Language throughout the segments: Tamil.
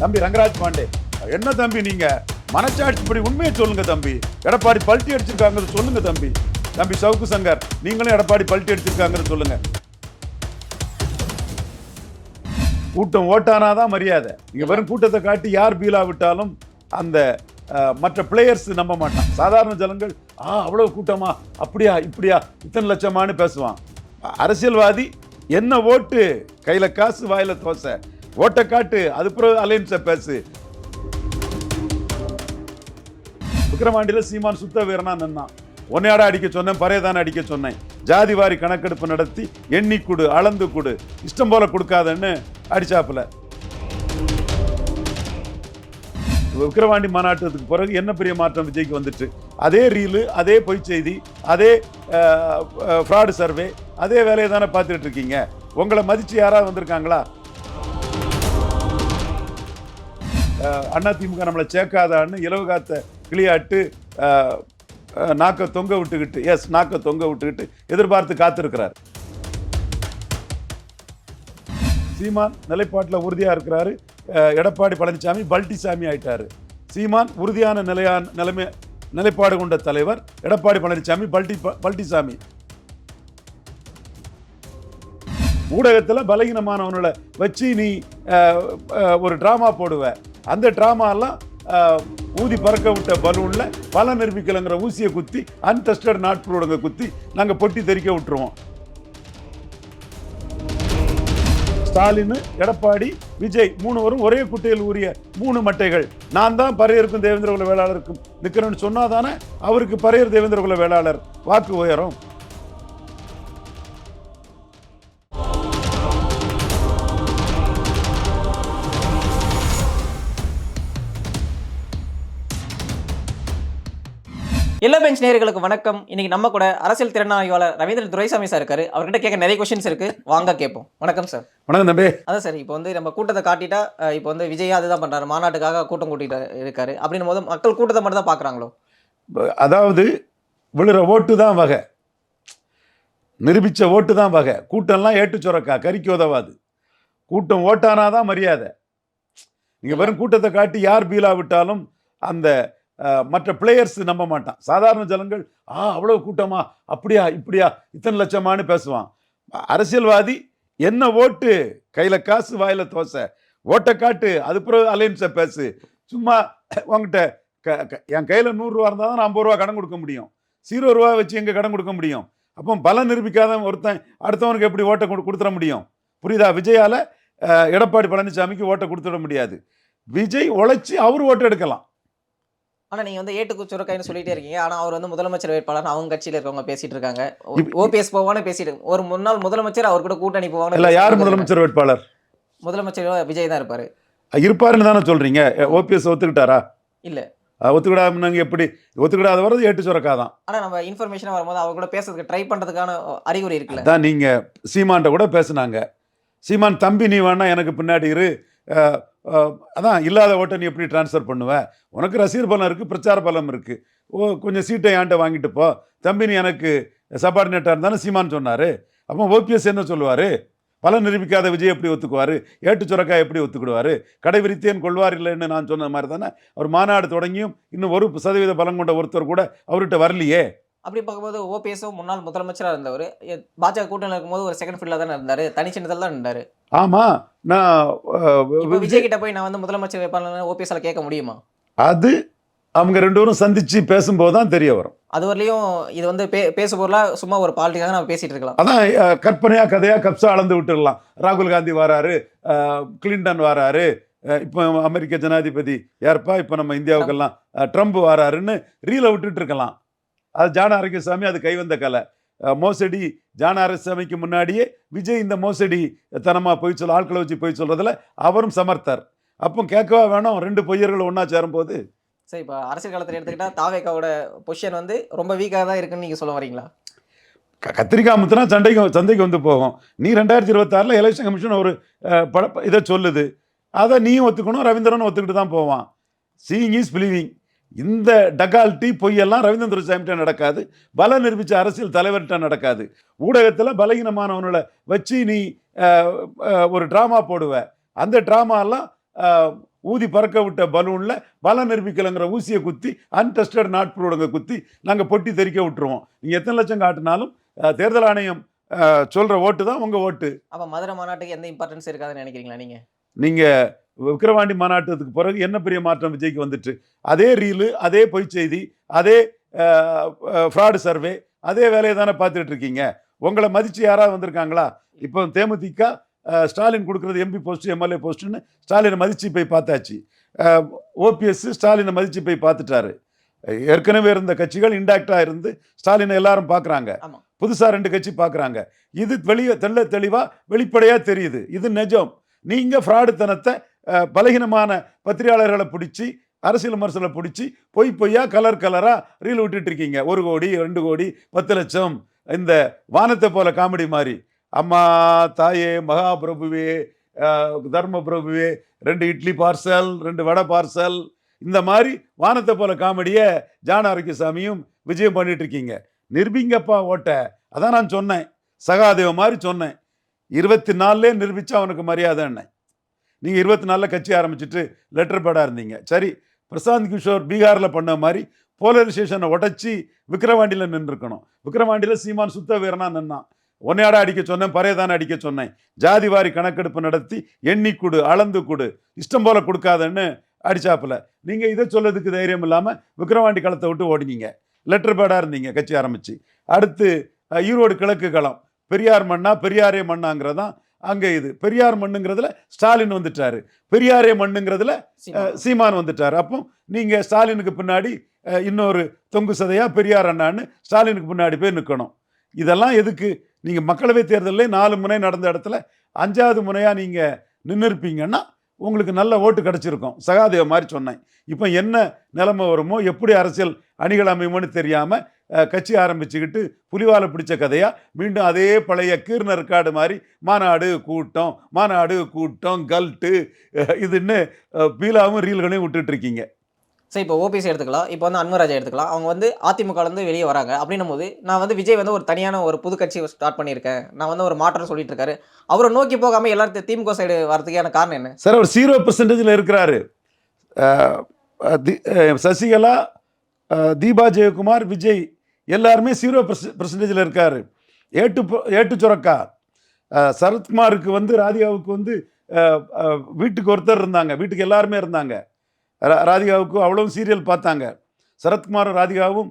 தம்பி ரங்கராஜ் பாண்டே, என்ன தம்பி நீங்க மனச்சாட்சிப்படி உண்மையை சொல்லுங்க தம்பி. எடப்பாடி பல்ட்டி அடிச்சிருக்காங்க சொல்லுங்க தம்பி. தம்பி சவுக்கு சங்கர், நீங்களும் எடப்பாடி பல்ட்டி அடிச்சிருக்காங்க சொல்லுங்க. கூட்டம் ஓட்டானாதான் மரியாதை. நீங்க வெறும் கூட்டத்தை காட்டி யார் பீலா விட்டாலும் அந்த மற்ற பிளேயர்ஸ் நம்ப மாட்டான். சாதாரண ஜனங்கள் அவ்வளவு கூட்டமா, அப்படியா இப்படியா இத்தனை லட்சமானு பேசுவான். அரசியல்வாதி என்ன ஓட்டு, கையில காசு வாயில தோசை, ஓட்டை காட்டு, அது பிறகு அலைன்ஸை பேசு. விக்கிரவாண்டியில சீமான் சுத்த வீரனா நின்னான். ஒன்னையாட அடிக்க சொன்னேன், பறையதானே அடிக்க சொன்னேன். ஜாதிவாரி கணக்கெடுப்பு நடத்தி எண்ணி கொடு, அளந்து கொடு, இஷ்டம் போல கொடுக்காதன்னு அடிச்சாப்புல. விக்கிரவாண்டி மாநாட்டத்துக்கு பிறகு என்ன பெரிய மாற்றம் விஜய்க்கு வந்துட்டு? அதே ரீலு, அதே பொய் செய்தி, அதே ஃப்ராடு சர்வே, அதே வேலையை தானே பார்த்துட்டு இருக்கீங்க. உங்களை மதிச்சு யாராவது வந்திருக்காங்களா? அதிமுக நம்மளை சேர்க்காதான்னு இலவு காத்த கிளியாட்டு நாக்க தொங்க விட்டுக்கிட்டு எதிர்பார்த்து காத்திருக்கிறார். சீமான் நிலைப்பாட்டில் உறுதியா இருக்கிறாரு. எடப்பாடி பழனிசாமி பல்ட்டிசாமி ஆயிட்டாரு. சீமான் உறுதியான நிலைப்பாடு கொண்ட தலைவர், எடப்பாடி பழனிசாமி பல்ட்டிசாமி. ஊடகத்தில் பலகீனமானவங்களை வச்சு நீ ஒரு டிராமா போடுவ. அந்த டிராமா எல்லாம் ஊதி பறக்க விட்ட பலூன்ல பல நிரூபிக்கலங்கிற ஊசியை குத்தி, அன்டெஸ்டட் நாட்புறங்க குத்தி நாங்க பொட்டி தெரிக்க விட்டுருவோம். ஸ்டாலின், எடப்பாடி, விஜய் 3 வரும் ஒரே குட்டையில் ஊறிய 3 மட்டைகள். நான் தான் பறையருக்கும் தேவேந்திர குல வேளாளருக்கும் நிற்கிறேன்னு சொன்னாதானே அவருக்கு பறையர் தேவேந்திர குல வேளாளர் வாக்கு உயரும். எல்லா பெஞ்ச் நேயர்களுக்கு வணக்கம். இன்னைக்கு நம்ம கூட அரசியல் திறனாய்வாளர் ரவீந்திரன் துரைசாமி சார் இருக்காரு. அவர்கிட்ட கேட்க நிறைய கொஸ்டின்ஸ் இருக்கு, வாங்க கேட்போம். வணக்கம் சார். வணக்கம் தம்பி. அதான் சார், இப்போ வந்து நம்ம கூட்டத்தை காட்டிட்டா, இப்போ வந்து விஜய் அதுதான் பண்றாரு, மாநாட்டுக்காக கூட்டம் கூட்டிட்டு இருக்காரு அப்படின்னும் போது மக்கள் கூட்டத்தை மட்டும் தான் பாக்குறாங்களோ? அதாவது விழுற ஓட்டு தான் வகை, நிரூபிச்ச ஓட்டு தான் வகை. கூட்டம்லாம் ஏட்டு சுரக்கா, கறிக்கு உதவாது. கூட்டம் ஓட்டானாதான் மரியாதை. நீங்க வெறும் கூட்டத்தை காட்டி யார் பீலா விட்டாலும் அந்த மற்ற பிளேயர்ஸ் நம்ப மாட்டான். சாதாரண ஜனங்கள் அவ்வளவு கூட்டமா, அப்படியா இப்படியா இத்தனை லட்சமானு பேசுவான். அரசியல்வாதி என்ன ஓட்டு, கையில காசு வாயில தோசை, ஓட்டை காட்டு, அது பிறகு அலைன்ஸை பேசு. சும்மா உங்ககிட்ட என் கையில 100 ரூபா இருந்தால் தான் நான் 50 ரூபா கடன் கொடுக்க முடியும். 0 ரூபா வச்சு எங்க கடன் கொடுக்க முடியும்? அப்போ பலம் நிரூபிக்காத ஒருத்தன் அடுத்தவனுக்கு எப்படி ஓட்டை கொடுத்துட முடியும்? புரியுதா? விஜயால எடப்பாடி பழனிசாமிக்கு ஓட்டை கொடுத்துட முடியாது. விஜய் உழைச்சி அவர் ஓட்டை எடுக்கலாம். ஆனா நீங்க வந்து ஏட்டுக்கு சுரக்காய்னு சொல்லிட்டே இருக்கீங்க. ஆனா அவர் வந்து முதலமைச்சர் வேட்பாளர் அவங்க கட்சியில இருக்கவங்க பேசிட்டு இருக்காங்க. ஓபிஎஸ் போவான்னு பேசிட்டு, ஒரு முன்னாள் முதலமைச்சர் அவர் கூட கூட்டணி போவாங்க. இல்ல, யார் முதலமைச்சர் வேட்பாளர்? முதலமைச்சர் விஜய் தான் இருப்பாரு. இருப்பாருன்னு தானே சொல்றீங்க. ஓபிஎஸ் ஒத்துக்கிட்டாரா? இல்ல, ஒத்துக்கிடாம எப்படி ஒத்துக்கிடாத வர்றது ஏட்டு சுரக்காதான். ஆனா நம்ம இன்ஃபர்மேஷன் வரும்போது அவர் கூட பேசுறதுக்கு ட்ரை பண்றதுக்கான அறிகுறி இருக்குல்ல. அதான் நீங்க சீமான்ட்ட கூட பேசுனாங்க. சீமான், தம்பி நீ வேணா எனக்கு பின்னாடி இரு, அதான் இல்லாத ஓட்டை நீ எப்படி டிரான்ஸ்ஃபர் பண்ணுவ? உனக்கு ரசிகர் பலம் இருக்குது, பிரச்சார பலம் இருக்குது, கொஞ்சம் சீட்டை ஏன்ட்ட வாங்கிட்டு போ, தம்பி நீ எனக்கு சபார்டினேட்டாக இருந்தாலும் சீமான் சொன்னார். அப்போ ஓபிஎஸ் என்ன சொல்லுவார்? பலம் நிரூபிக்காத விஜய் எப்படி ஒத்துக்குவார்? ஏட்டு சுரக்காய் எப்படி ஒத்துக்கிடுவார்? கடை விரித்தேன் கொள்வார் இல்லைன்னு நான் சொன்ன மாதிரி தானே அவர் மாநாடு தொடங்கியும் இன்னும் 1% பலம் கொண்ட ஒருத்தர் கூட அவர்கிட்ட வரலையே. அப்படி பார்க்கும்போது ஓபிஎஸும் முன்னாள் முதலமைச்சராக இருந்தவர், பாஜக கூட்டணியில் இருக்கும்போது ஒரு செகண்ட் ஃபீல்டில் தானே இருந்தார், தனி சின்னத்தில் தான் இருந்தார். ஆமாம், நான் விஜய் கிட்ட போய் நான் வந்து முதலமைச்சர் வேட்பாளர் ஓபிஎஸ்ல கேட்க முடியுமா? அது அவங்க 2 பேரும் சந்திச்சு பேசும்போது தான் தெரிய வரும். அது வரலையும் இது வந்து பேச பொருளாக சும்மா ஒரு பாலிட்டிக்காக நம்ம பேசிட்டு இருக்கலாம். அதான் கற்பனையா கதையா கப்ஸா அளந்து விட்டுடலாம். ராகுல் காந்தி வராரு, கிளின்டன் வராரு, இப்போ அமெரிக்க ஜனாதிபதி யாருப்பா, இப்போ நம்ம இந்தியாவுக்கெல்லாம் ட்ரம்ப் வராருன்னு ரீலை விட்டுட்டு இருக்கலாம். அது ஜான ஆரோக்கியசாமி, அது கைவந்த கலை. மோசடி ஜான ஆரோக்கியசாமிக்கு முன்னாடியே விஜய் இந்த மோசடி தனமா போய் சொல்ல, ஆட்களை வச்சு போய் சொல்றதுல அவரும் சமர்த்தர். அப்போ கேட்கவா வேணும் 2 பொய்யர்கள் ஒன்னா சேரும்போது? சரி, இப்போ அரசியல் காலத்தில் எடுத்துக்கிட்டா தாவேக்காவோட பொசிஷன் வந்து ரொம்ப வீக்காக தான் இருக்குன்னு நீங்கள் சொல்ல வரீங்களா? கத்திரிக்காய் முத்துனா சந்தைக்கு வந்து போகும். நீ 2026 எலெக்ஷன் கமிஷன் ஒரு இதை சொல்லுது, அதை நீயும் ஒத்துக்கணும், ரவீந்திரனும் ஒத்துக்கிட்டு தான் போவான். Seeing is believing. இந்த டகால்ட்டி பொய்யெல்லாம் ரவீந்திரன் துரைசாமிகிட்ட நடக்காது, பல நிரூபித்த அரசியல் தலைவர்கிட்ட நடக்காது. ஊடகத்தில் பலகீனமானவங்களை வச்சு நீ ஒரு ட்ராமா போடுவ. அந்த ட்ராமாலாம் ஊதி பறக்க விட்ட பலூன்ல பலம் நிரூபிக்கலைங்கிற ஊசியை குத்தி அன்டெஸ்டட் நாட் ப்ரூவ்டுங்க குத்தி நாங்கள் பொட்டி தெறிக்க விட்டுருவோம். நீங்கள் எத்தனை லட்சம் காட்டினாலும் தேர்தல் ஆணையம் சொல்ற ஓட்டு தான் உங்க ஓட்டு. அப்ப மதுரை மாநாட்டுக்கு எந்த இம்பார்ட்டன்ஸ் இருக்காதுன்னு நினைக்கிறீங்களா நீங்க? நீங்க விக்கிரவாண்டி மாநாட்டத்துக்கு பிறகு என்ன பெரிய மாற்றம் விஜய்க்கு வந்துட்டு? அதே ரீலு, அதே பொய் செய்தி, அதே ஃப்ராடு சர்வே, அதே வேலையை தானே பார்த்துட்டு இருக்கீங்க. உங்களை மதிச்சு யாராவது வந்திருக்காங்களா? இப்போ தேமுதிக ஸ்டாலின் கொடுக்குறது எம்பி போஸ்ட், எம்எல்ஏ போஸ்ட்னு ஸ்டாலினை மதிச்சு போய் பார்த்தாச்சு. ஓபிஎஸ் ஸ்டாலினை மதிச்சு போய் பார்த்துட்டாரு. ஏற்கனவே இருந்த கட்சிகள் இன்டாக்டா இருந்து ஸ்டாலினை எல்லாரும் பார்க்குறாங்க. புதுசா 2 கட்சி பார்க்குறாங்க. இது வெளியே தெளிவா வெளிப்படையா தெரியுது. இது நிஜம். நீங்க ஃப்ராடுத்தனத்தை பலகீனமான பத்திரிகையாளர்களை பிடிச்சி அரசியல் விமர்சனங்களை பிடிச்சி பொய்யா கலரா ரீல் விட்டுட்டு இருக்கீங்க. 1 கோடி 2 கோடி 10 லட்சம் இந்த வானத்தை போல காமெடி மாதிரி. அம்மா தாயே மகாபிரபுவே தர்ம பிரபுவே 2 இட்லி பார்சல் 2 வடை பார்சல், இந்த மாதிரி வானத்தை போல காமெடியை ஜான ஆரோக்கியசாமியும் விஜயம் பண்ணிட்டு இருக்கீங்க. நிரூபிங்கப்பா ஓட்ட. அதான் நான் சொன்னேன், சகாதேவ மாதிரி சொன்னேன். 24 நிரூபிச்சா அவனுக்கு மரியாதை என்ன. நீங்கள் 24 கட்சி ஆரம்பிச்சுட்டு லெட்டர் பேடாக இருந்தீங்க. சரி, பிரசாந்த் கிஷோர் பீகாரில் பண்ண மாதிரி போலரைசேஷனை உடச்சி விக்கிரவாண்டியில் நின்றுருக்கணும். விக்கிரவாண்டியில் சீமான் சுத்த வீரனா நின்னான். ஒன்னையாட அடிக்க சொன்னேன், பறையதானே அடிக்க சொன்னேன். ஜாதிவாரி கணக்கெடுப்பு நடத்தி எண்ணி கொடு, அளந்து கொடு, இஷ்டம் போல கொடுக்காதன்னு அடிச்சாப்புல. நீங்கள் இதை சொல்லதுக்கு தைரியம் இல்லாமல் விக்கிரவாண்டி களத்தை விட்டு ஓடினீங்க. லெட்டர் பேடாக இருந்தீங்க கட்சி ஆரம்பிச்சு. அடுத்து ஈரோடு கிழக்கு களம். பெரியார் மண்ணா பெரியாரே மண்ணாங்கிறதான் அங்கே. இது பெரியார் மண்ணுங்கிறதுல ஸ்டாலின் வந்துட்டாரு, பெரியாரே மண்ணுங்கிறதுல சீமான் வந்துட்டாரு. அப்போ நீங்கள் ஸ்டாலினுக்கு பின்னாடி இன்னொரு தொங்கு சதையா பெரியார் அண்ணான்னு ஸ்டாலினுக்கு பின்னாடி போய் நிற்கணும். இதெல்லாம் எதுக்கு? நீங்கள் மக்களவை தேர்தலில் 4 முனை நடந்த இடத்துல 5வது முனையாக நீங்கள் நின்று இருப்பீங்கன்னா உங்களுக்கு நல்ல ஓட்டு கிடச்சிருக்கும். சகாதேவ மாதிரி சொன்னேன். இப்போ என்ன நிலைமை வருமோ, எப்படி அரசியல் அணிகள் அமையுமோன்னு தெரியாமல் கட்சி ஆரம்பிச்சுக்கிட்டு புலிவாலை பிடிச்ச கதையா மீண்டும் அதே பழைய கீர்ன ரெக்கார்டு மாதிரி மாநாடு கூட்டம் கல்ட்டு இதுன்னு பீலாவும் ரீல்களையும் விட்டுட்டு இருக்கீங்க. சரி, இப்போ ஓபிஎஸ் எடுத்துக்கலாம், இப்போ வந்து அன்வராஜா எடுத்துக்கலாம். அவங்க வந்து அதிமுகலேருந்து வெளியே வராங்க. அப்படின்னும் போது நான் வந்து விஜய் வந்து ஒரு தனியான ஒரு புது கட்சி ஸ்டார்ட் பண்ணியிருக்கேன், நான் வந்து ஒரு மாற்றம் சொல்லிட்டு இருக்காரு. அவரை நோக்கி போகாமல் எல்லாரும் திமுக சைடு வரதுக்கான காரணம் என்ன சார்? அவர் 0% இருக்கிறாரு. சசிகலா, தீபா ஜெயக்குமார், விஜய் எல்லாருமே 0% இருக்காரு. ஏட்டு சுரக்கா சரத்குமாருக்கு வந்து ராதிகாவுக்கு வந்து வீட்டுக்கு ஒருத்தர் இருந்தாங்க, வீட்டுக்கு எல்லாருமே இருந்தாங்க. ராதிகாவுக்கு அவ்வளவும் சீரியல் பார்த்தாங்க. சரத்குமாரும் ராதிகாவும்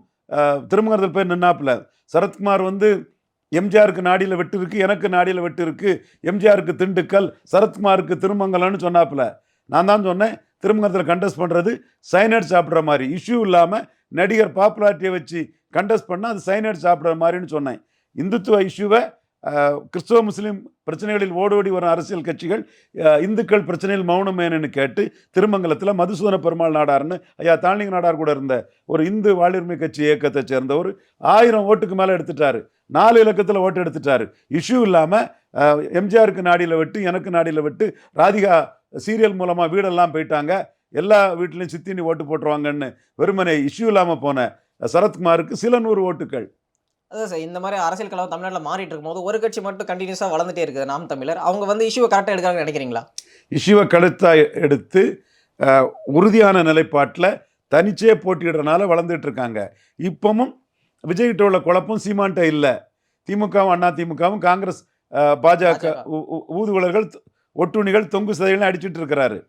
திருமங்கலத்தில் போய் நின்னாப்புல. சரத்குமார் வந்து எம்ஜிஆருக்கு நாடியில் வெட்டு இருக்கு, எனக்கு நாடியில் வெட்டு இருக்கு, எம்ஜிஆருக்கு திண்டுக்கல், சரத்குமாருக்கு திருமங்கலம்னு சொன்னாப்புல. நான் தான் சொன்னேன், திருமங்கலத்தில் கண்டெஸ்ட் பண்ணுறது சைனட் சாப்பிட்ற மாதிரி, இஷ்யூ இல்லாமல் நடிகர் பாப்புலாரிட்டியை வச்சு கண்டெஸ்ட் பண்ணால் அது சைனட் சாப்பிட்ற மாதிரின்னு சொன்னேன். இந்துத்துவ இஷ்யூவை கிறிஸ்துவ முஸ்லீம் பிரச்சனைகளில் ஓடோடி வரும் அரசியல் கட்சிகள் இந்துக்கள் பிரச்சனையில் மௌனமேனு கேட்டு திருமங்கலத்தில் மதுசூதன பெருமாள் நாடார்னு ஐயா தாழ்நிலை நாடார் கூட இருந்த ஒரு இந்து வாழ்வுரிமை கட்சி இயக்கத்தை சேர்ந்த ஒரு 1000 ஓட்டுக்கு மேலே எடுத்துட்டாரு. 4 இலக்கத்தில் ஓட்டு எடுத்துட்டாரு. இஷ்யூ இல்லாமல் எம்ஜிஆருக்கு நாடியில் வெட்டு, எனக்கு நாடியில் வெட்டு, ராதிகா சீரியல் மூலமாக வீடெல்லாம் போயிட்டாங்க, எல்லா வீட்லையும் சித்தினி ஓட்டு போட்டுருவாங்கன்னு வெறுமனை இஷ்யூ இல்லாமல் போன சரத்குமாருக்கு சில 100 ஓட்டுகள். அதான் சார், இந்த மாதிரி அரசியல் கலவரம் தமிழ்நாட்டில் மாறிட்டு இருக்கும்போது ஒரு கட்சி மட்டும் கண்டினியூஸாக வளர்ந்துட்டே இருக்குது, நாம் தமிழர். அவங்க வந்து இஷ்யூவை கரெக்டாக எடுக்கிறாங்கன்னு நினைக்கிறீங்களா? இஷ்யூவை கழுத்தாக எடுத்து உறுதியான நிலைப்பாட்டில் தனிச்சே போட்டியிடுறதுனால வளர்ந்துட்டு இருக்காங்க. இப்பவும் விஜய்கிட்ட உள்ள குழப்பம் சீமான்ட்ட இல்லை. திமுகவும் அண்ணா திமுகவும் காங்கிரஸ் பாஜக ஊதுகுழல்கள் ஒட்டுணிகள் தொங்கு சதைகள்னு அடிச்சுட்டு இருக்கிறாரு.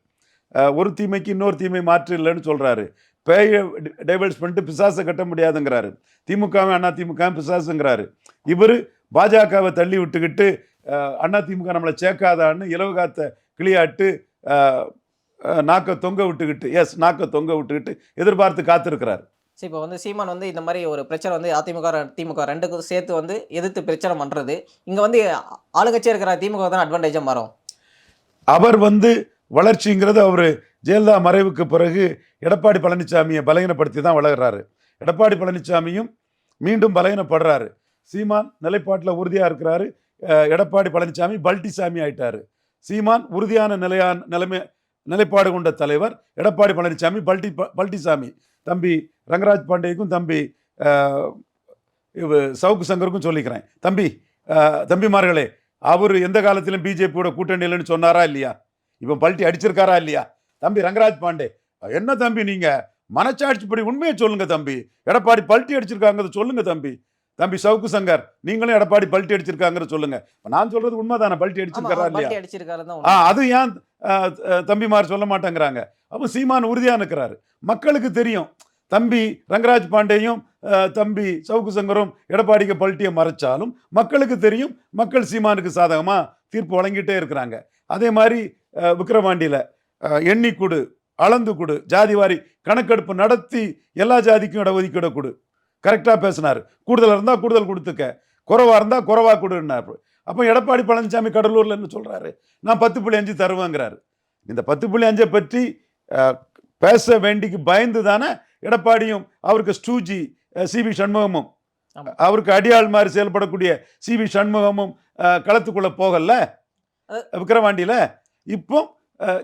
ஒரு தீமைக்கு இன்னொரு தீமை மாற்று இல்லைன்னு சொல்கிறாரு. பேயை டைவர்ஸ் பண்ணிட்டு பிசாசை கட்ட முடியாதுங்கிறாரு. திமுகவும் அண்ணா திமுகவும் பிசாசுங்கிறாரு. இவர் பாஜகவை தள்ளி விட்டுக்கிட்டு அண்ணா திமுக நம்மளை சேர்க்காதான்னு இலவு காத்த கிளியாட்டு நாக்க தொங்க விட்டுக்கிட்டு எதிர்பார்த்து காத்திருக்கிறார். சரி, இப்போ வந்து சீமான் வந்து இந்த மாதிரி ஒரு பிரச்சனை வந்து அதிமுக திமுக 2க்கும் சேர்த்து வந்து எதிர்த்து பிரச்சனை பண்ணுறது, இங்கே வந்து ஆளுங்கட்சியாக இருக்கிற திமுக தான் அட்வான்டேஜாக மாறும். அவர் வந்து வளர்ச்சிங்கிறது அவர் ஜெயலலிதா மறைவுக்கு பிறகு எடப்பாடி பழனிசாமியை பலகீனப்படுத்தி தான் வளர்கிறாரு. எடப்பாடி பழனிசாமியும் மீண்டும் பலகீனப்படுறாரு. சீமான் நிலைப்பாட்டில் உறுதியாக இருக்கிறாரு. எடப்பாடி பழனிசாமி பல்டிசாமி ஆயிட்டாரு. சீமான் உறுதியான நிலைப்பாடு கொண்ட தலைவர். எடப்பாடி பழனிசாமி பல்டிசாமி. தம்பி ரங்கராஜ் பாண்டேக்கும் தம்பி சவுக்கு சங்கருக்கும் சொல்லிக்கிறேன், தம்பிமார்களே, அவர் எந்த காலத்திலும் பிஜேபியோட கூட்டணி இல்லைன்னு சொன்னாரா இல்லையா? இப்போ பல்ட்டி அடிச்சிருக்காரா இல்லையா? தம்பி ரங்கராஜ் பாண்டே, என்ன தம்பி நீங்க மனச்சாட்சிப்படி உண்மையை சொல்லுங்க தம்பி, எடப்பாடி பல்ட்டி அடிச்சிருக்காங்கிறத சொல்லுங்க தம்பி. தம்பி சவுக்கு சங்கர், நீங்களும் எடப்பாடி பல்ட்டி அடிச்சிருக்காங்கிறத சொல்லுங்க. நான் சொல்றது உண்மைதானே, பல்ட்டி அடிச்சிருக்காரா இல்லையா? பல்ட்டி அடிச்சிருக்காரு தான். அது ஏன் தம்பிமார் சொல்ல மாட்டேங்கிறாங்க? அப்போ சீமான் உறுதியா நிற்கிறாரு. மக்களுக்கு தெரியும் தம்பி ரங்கராஜ் பாண்டேயும் தம்பி சவுக்கு சங்கரும் எடப்பாடிக்கு பல்ட்டியை மறைச்சாலும் மக்களுக்கு தெரியும், மக்கள் சீமானுக்கு சாதகமா தீர்ப்பு வழங்கிட்டே இருக்கிறாங்க. அதே மாதிரி விக்கிரவாண்டியில எண்ணி கொடு, அளந்து கொடு, ஜாதிவாரி கணக்கெடுப்பு நடத்தி எல்லா ஜாதிக்கும் இடஒதுக்கீடு கொடு, கரெக்டா பேசினார். கூடுதல் இருந்தா கூடுதல் கொடுத்துக்க, குறைவா இருந்தா குறைவா கொடுன்னாரு. அப்போ எடப்பாடி பழனிசாமி கடலூர்ல என்ன சொல்றாரு? நான் 10.5 தருவேங்கிறாரு. இந்த 10.5 பற்றி பேச வேண்டிக்கு பயந்து தானே எடப்பாடியும் அவருக்கு ஸ்டூஜி சிவி சண்முகமும் அவருக்கு அடியாள் மாதிரி செயல்படக்கூடிய சிவி சண்முகமும் களத்துக்குள்ள போகல விக்கிரவாண்டியில. இப்போ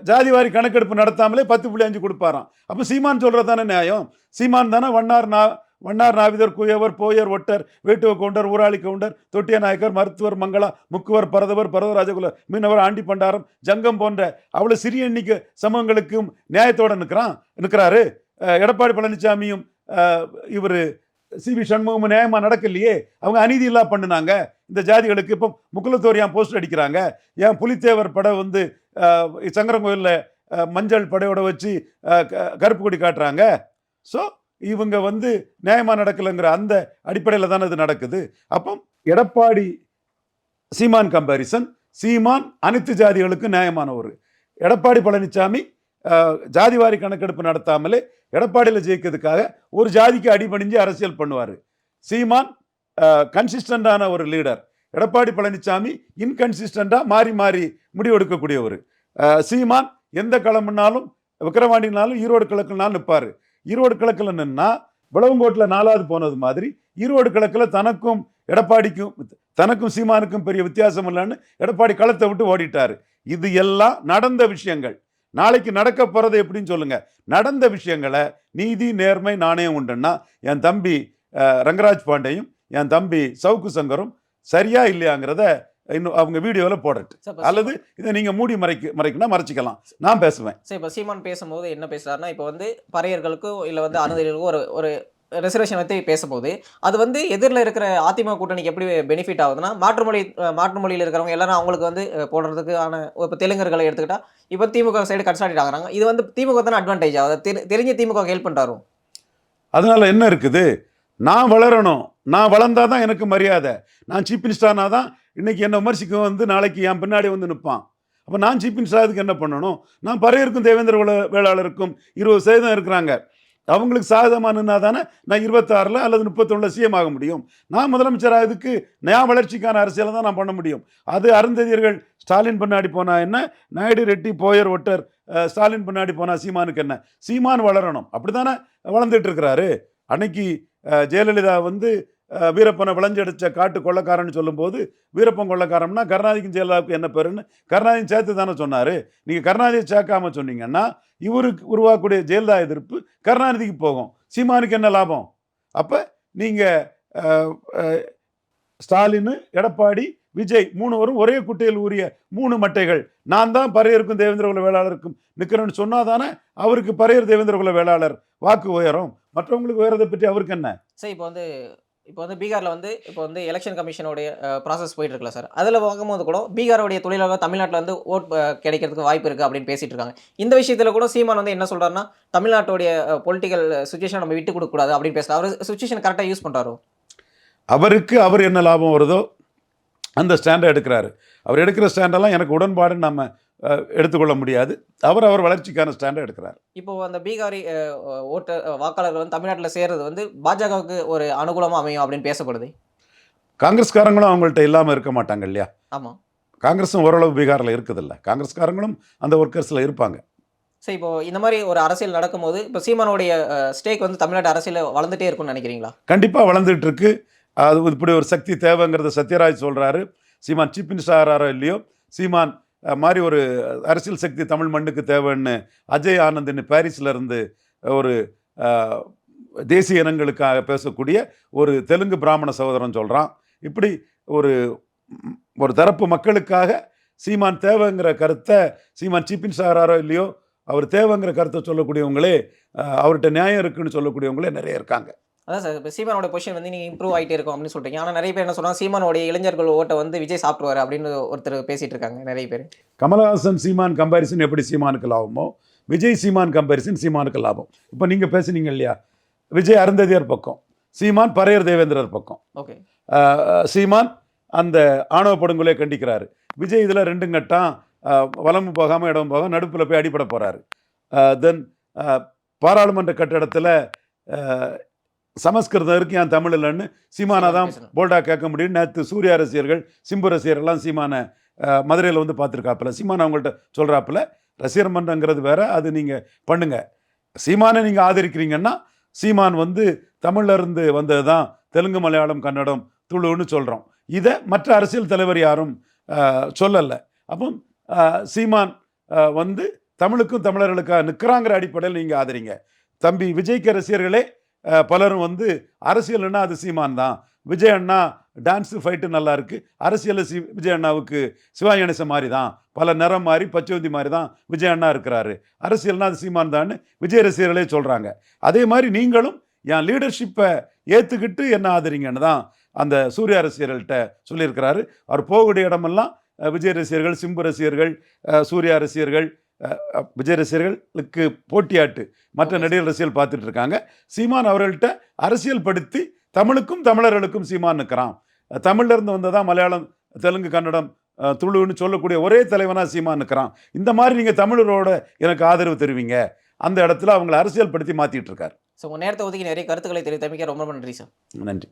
ஜாதிவாரி கணக்கெடுப்பு நடத்தாமலே 10.5 கொடுப்பாராம். அப்போ சீமான் சொல்றதானே நியாயம்? சீமான் தானே வண்ணார் நாவிதர் குயவர் போயர் ஒட்டர் வேட்டுவ கவுண்டர் ஊராளி கவுண்டர் தொட்டிய நாயக்கர் மருத்துவர் மங்களா முக்குவர் பரதவர் பரதராஜகுல மீனவர் ஆண்டி பண்டாரம் ஜங்கம் போன்ற அவ்வளவு சிறிய எண்ணிக்கை சமூகங்களுக்கும் நியாயத்தோட நிற்கிறாரு. எடப்பாடி பழனிசாமியும் இவர் சிவி சண்முகமும் நியாயமா நடக்கலையே, அவங்க அநீதி இல்லா பண்ணுனாங்க இந்த ஜாதிகளுக்கு. இப்போ முக்குலத்தோரியான் போஸ்டர் அடிக்கிறாங்க, ஏன் புலித்தேவர் படை வந்து சங்கரங்கோயிலில் மஞ்சள் படையோட வச்சு கருப்பு கொடி காட்டுறாங்க. ஸோ இவங்க வந்து நியாயமா நடக்கலைங்கிற அந்த அடிப்படையில் தானே இது நடக்குது. அப்போ எடப்பாடி சீமான் கம்பாரிசன், சீமான் அனைத்து ஜாதிகளுக்கும் நியாயமானவர். எடப்பாடி பழனிசாமி ஜாதிவாரி கணக்கெடுப்பு நடத்தாமலே எடப்பாடியில் ஜெயிக்கிறதுக்காக ஒரு ஜாதிக்கு அடிபணிஞ்சு அரசியல் பண்ணுவார். சீமான் கன்சிஸ்டண்டான ஒரு லீடர், எடப்பாடி பழனிசாமி இன்கன்சிஸ்டண்டா மாறி மாறி முடிவெடுக்கக்கூடியவர். சீமான் எந்த களம்னாலும் விக்கிரவாண்டினாலும் ஈரோடு கிழக்குனாலும் நிற்பார். ஈரோடு கிழக்கில் நின்னா விளவங்கோட்டில் 4வது போனது மாதிரி ஈரோடு கிழக்கில் தனக்கும் சீமானுக்கும் பெரிய வித்தியாசம் இல்லைன்னு எடப்பாடி களத்தை விட்டு ஓடிட்டாரு. இது எல்லாம் நடந்த விஷயங்கள். நாளைக்கு நடக்க போறது எப்படின்னு சொல்லுங்க. நடந்த விஷயங்களை நீதி நேர்மை நாணயம் உண்டுன்னா என் தம்பி ரங்கராஜ் பாண்டேயும் என் தம்பி சவுக்கு சங்கரும் சரியா இல்லையாங்கிறத இன்னும் அவங்க வீடியோவில் போடட்டு, அல்லது இதை நீங்க மூடி மறைக்கணும் மறைச்சிக்கலாம், நான் பேசுவேன். சரி, இப்போ சீமான் பேசும்போது என்ன பேசுறாருன்னா, இப்போ வந்து பறையர்களுக்கும் இல்லை வந்து அனுதிகளுக்கும் ஒரு ரிசர்வேஷன் பற்றி பேசும்போது அது வந்து எதிரில் இருக்கிற அதிமுக கூட்டணிக்கு எப்படி பெனிஃபிட் ஆகுதுன்னா, மாற்று மொழியில் இருக்கிறவங்க எல்லாரும் அவங்களுக்கு வந்து போடுறதுக்கான இப்போ தெலுங்கர்களை எடுத்துக்கிட்டா இப்போ திமுக சைடு கன்சாலிடேட் ஆகுறாங்க. இது வந்து திமுக தானே அட்வான்டேஜ் ஆகுது, தெரிஞ்ச திமுக ஹெல்ப் பண்ணுறாரு. அதனால என்ன இருக்குது, நான் வளரணும், நான் வளர்ந்தாதான் எனக்கு மரியாதை. நான் சீஃப் மினிஸ்டர்னா தான் இன்னைக்கு என்ன விமர்சிக்க வந்து நாளைக்கு என் பின்னாடி வந்து நிற்பான். அப்போ நான் சீஃப் மினிஸ்டருக்கு என்ன பண்ணணும்? நான் பறையருக்கும் தேவேந்திர வேளாளருக்கும் 20% இருக்கிறாங்க, அவங்களுக்கு சாதகமாக நின்னா தானே நான் 26 அல்லது 31 சிஎம் ஆக முடியும். நான் முதலமைச்சர் ஆகிறதுக்கு நான் வளர்ச்சிக்கான அரசியலை தான் நான் பண்ண முடியும். அது அருந்ததியர்கள் ஸ்டாலின் பின்னாடி போனா என்ன, நாயுடு ரெட்டி போயர் ஒட்டர் ஸ்டாலின் பின்னாடி போனா சீமானுக்கு என்ன? சீமான் வளரணும், அப்படித்தானே வளர்ந்துட்டு இருக்கிறாரு. அன்னைக்கு ஜெயலலிதா வந்து வீரப்பனை விளைஞ்சடிச்ச காட்டு கொள்ளக்காரன்னு சொல்லும்போது வீரப்பன் கொள்ளக்காரம்னா கருணாநிதிக்கும் ஜெயலலிதாவுக்கு என்ன பேருன்னு கருணாநிதி சேர்த்து தானே சொன்னார். நீங்கள் கருணாநிதியை சேர்க்காம சொன்னீங்கன்னா இவருக்கு உருவாக்கக்கூடிய ஜெயலலிதா எதிர்ப்பு கருணாநிதிக்கு போகும், சீமானுக்கு என்ன லாபம்? அப்போ நீங்கள் ஸ்டாலின் எடப்பாடி விஜய் 3 வரும் ஒரே குட்டையில் ஊறிய 3 மட்டைகள். நான் தான் பறையருக்கும் தேவேந்திர குல வேளாளருக்கும் நிற்கிறேன்னு சொன்னாதானே அவருக்கு பறையர் தேவேந்திர குல வேளாளர் வாக்கு உயரும், மற்றவங்களுக்கு உயரதை பற்றி அவருக்கு என்ன? சரி, இப்போ வந்து பீகாரில் வந்து எலெக்ஷன் கமிஷனுடைய ப்ராசஸ் போயிட்டு இருக்குல்ல சார், அதில் பார்க்கும்போது கூட பீகாரோடைய தொழிலாளர் தமிழ்நாட்டில் வந்து ஓட் கிடைக்கிறதுக்கு வாய்ப்பு இருக்குது அப்படின்னு பேசிட்டு இருக்காங்க. இந்த விஷயத்தில் கூட சீமான் வந்து என்ன சொல்கிறாருன்னா, தமிழ்நாட்டுடைய பொலிட்டிக்கல் சுச்சுவேஷன் நம்ம விட்டு கொடுக்கக்கூடாது அப்படின்னு பேசுகிறார். அவர் சுச்சுவேஷன் கரெக்டாக யூஸ் பண்ணுறாரோ? அவர் என்ன லாபம் வருதோ அந்த ஸ்டாண்டை எடுக்கிறாரு. அவர் எடுக்கிற ஸ்டாண்டெல்லாம் எனக்கு உடன்பாடுன்னு நம்ம எடுத்துக்கொள்ள முடியாது. அவர் வளர்ச்சிக்கான ஸ்டாண்டை எடுக்கிறார். இப்போ அந்த பீகாரி வாக்காளர்கள் வந்து தமிழ்நாட்டில் சேர்றது வந்து பாஜகவுக்கு ஒரு அனுகூலமாக அமையும் அப்படின்னு பேசப்படுது. காங்கிரஸ்காரங்களும் அவங்கள்ட்ட இல்லாமல் இருக்க மாட்டாங்க இல்லையா? ஆமாம், காங்கிரஸும் ஓரளவு பீகாரில் இருக்குதில்ல, காங்கிரஸ்காரங்களும் அந்த ஒர்க்கர்ஸில் இருப்பாங்க. சரி, இப்போ இந்த மாதிரி ஒரு அரசியல் நடக்கும்போது இப்போ சீமானுடைய ஸ்டேக் வந்து தமிழ்நாட்டு அரசியல் வளர்ந்துட்டே இருக்கும்னு நினைக்கிறீங்களா? கண்டிப்பாக வளர்ந்துட்டு இருக்கு. அது இப்படி ஒரு சக்தி தேவைங்கிறத சத்யராஜ் சொல்கிறாரு. சீமான் சீஃப் மினிஸ்டர் ஆகிறாரோ இல்லையோ, சீமான் மாதிரி ஒரு அரசியல் சக்தி தமிழ் மண்ணுக்கு தேவைன்னு அஜய் ஆனந்த் பாரிஸில் இருந்து ஒரு தேசிய இனங்களுக்காக பேசக்கூடிய ஒரு தெலுங்கு பிராமண சகோதரன் சொல்கிறான். இப்படி ஒரு தரப்பு மக்களுக்காக சீமான் தேவைங்கிற கருத்தை சீமான் சீஃப் மினிஸ்டர் ஆகிறாரோ இல்லையோ அவர் தேவைங்கிற கருத்தை சொல்லக்கூடியவங்களே, அவர்கிட்ட நியாயம் இருக்குன்னு சொல்லக்கூடியவங்களே நிறைய இருக்காங்க. அதான் சார், இப்போ சீமானோட பொசிஷன் வந்து நீங்க இம்ப்ரூவ் ஆயிட்டே இருக்கும் அப்படின்னு சொல்றீங்க. ஆனா நிறைய பேர் என்ன சொல்றாங்க, சீமானோடைய இளைஞர்கள் ஓட்ட வந்து விஜய் சாப்பிடுவாரு அப்படின்னு ஒருத்தர் பேசிட்டு இருக்காங்க நிறைய பேர். கமலஹாசன் சீமான் கம்பாரிசன் எப்படி சீமானுக்கு லாபமோ, விஜய் சீமான் கம்பாரிசன் சீமானுக்கு லாபம். இப்போ நீங்க பேசுனீங்க இல்லையா, விஜய் அருந்ததியர் பக்கம், சீமான் பரையர் தேவேந்திரர் பக்கம். ஓகே. சீமான் அந்த ஆணவ படுகொலை கண்டிக்கிறாரு. விஜய் இதில் ரெண்டும் கட்டான், வலமும் போகாமல் இடம் போகாம நடுப்பில் போய் அடிபட போகிறாரு. தென் பாராளுமன்ற கட்டடத்தில் சமஸ்கிருதம் இருக்கு, ஏன் தமிழ் இல்லைன்னு சீமானா தான் போல்டாக கேட்க முடியும். நேற்று சூர்யா ரசிகர்கள், சிம்பு ரசிகர்கள்லாம் சீமானை மதுரையில் வந்து பார்த்துருக்காப்புல. சீமான் அவங்கள்ட்ட சொல்கிறாப்புல, ரசிகர் மன்றங்கிறது வேற, அது நீங்கள் பண்ணுங்க. சீமானை நீங்கள் ஆதரிக்கிறீங்கன்னா சீமான் வந்து தமிழ்ல இருந்து வந்தது தான், தெலுங்கு மலையாளம் கன்னடம் துளுன்னு சொல்கிறோம். இதை மற்ற அரசியல் தலைவர் யாரும் சொல்லலை. அப்போ சீமான் வந்து தமிழுக்கும் தமிழர்களுக்காக நிற்கிறாங்கிற அடிப்படையில் நீங்கள் ஆதரிங்க. தம்பி விஜய்க்கு ரசிகர்களே பலரும் வந்து அரசியல்னா அது சீமான் தான், விஜய் அண்ணா டான்ஸு ஃபைட்டு நல்லா இருக்கு, அரசியலில் விஜய் அண்ணாவுக்கு சிவாஜி கணேசன் மாதிரி தான், பல நிறம் மாதிரி பச்சோந்தி மாதிரி தான் விஜய் அண்ணா இருக்கிறாரு, அரசியல்னா அது சீமான் தான்னு விஜய் ரசிகர்களே சொல்கிறாங்க. அதே மாதிரி நீங்களும் என் லீடர்ஷிப்பை ஏற்றுக்கிட்டு என்ன ஆதரிங்கன்னு தான் அந்த சூர்யா ரசிகர்கள்ட்ட சொல்லியிருக்கிறாரு. அவர் போகக்கூடிய இடமெல்லாம் விஜய் ரசிகர்கள், சிம்பு ரசிகர்கள், சூர்யா ரசிகர்கள், விஜய் ரசிகர்களுக்கு போட்டியாட்டு மற்ற நடிகர் ரசிகர்கள் பார்த்துட்டு இருக்காங்க. சீமான் அவர்கள்ட்ட அரசியல் படுத்தி தமிழுக்கும் தமிழர்களுக்கும் சீமான் நிற்கிறான், தமிழ்ல இருந்து வந்ததான் மலையாளம் தெலுங்கு கன்னடம் துளுன்னு சொல்லக்கூடிய ஒரே தலைவனாக சீமான் நிற்கிறான். இந்த மாதிரி நீங்கள் தமிழரோட எனக்கு ஆதரவு தெரிவிங்க, அந்த இடத்துல அவங்களை அரசியல் படுத்தி மாற்றிட்டு இருக்காரு. ஸோ உங்கள் நேரத்தை ஒதுக்கி நிறைய கருத்துக்களை தெரிவித்தமைக்க ரொம்ப நன்றி சார். நன்றி.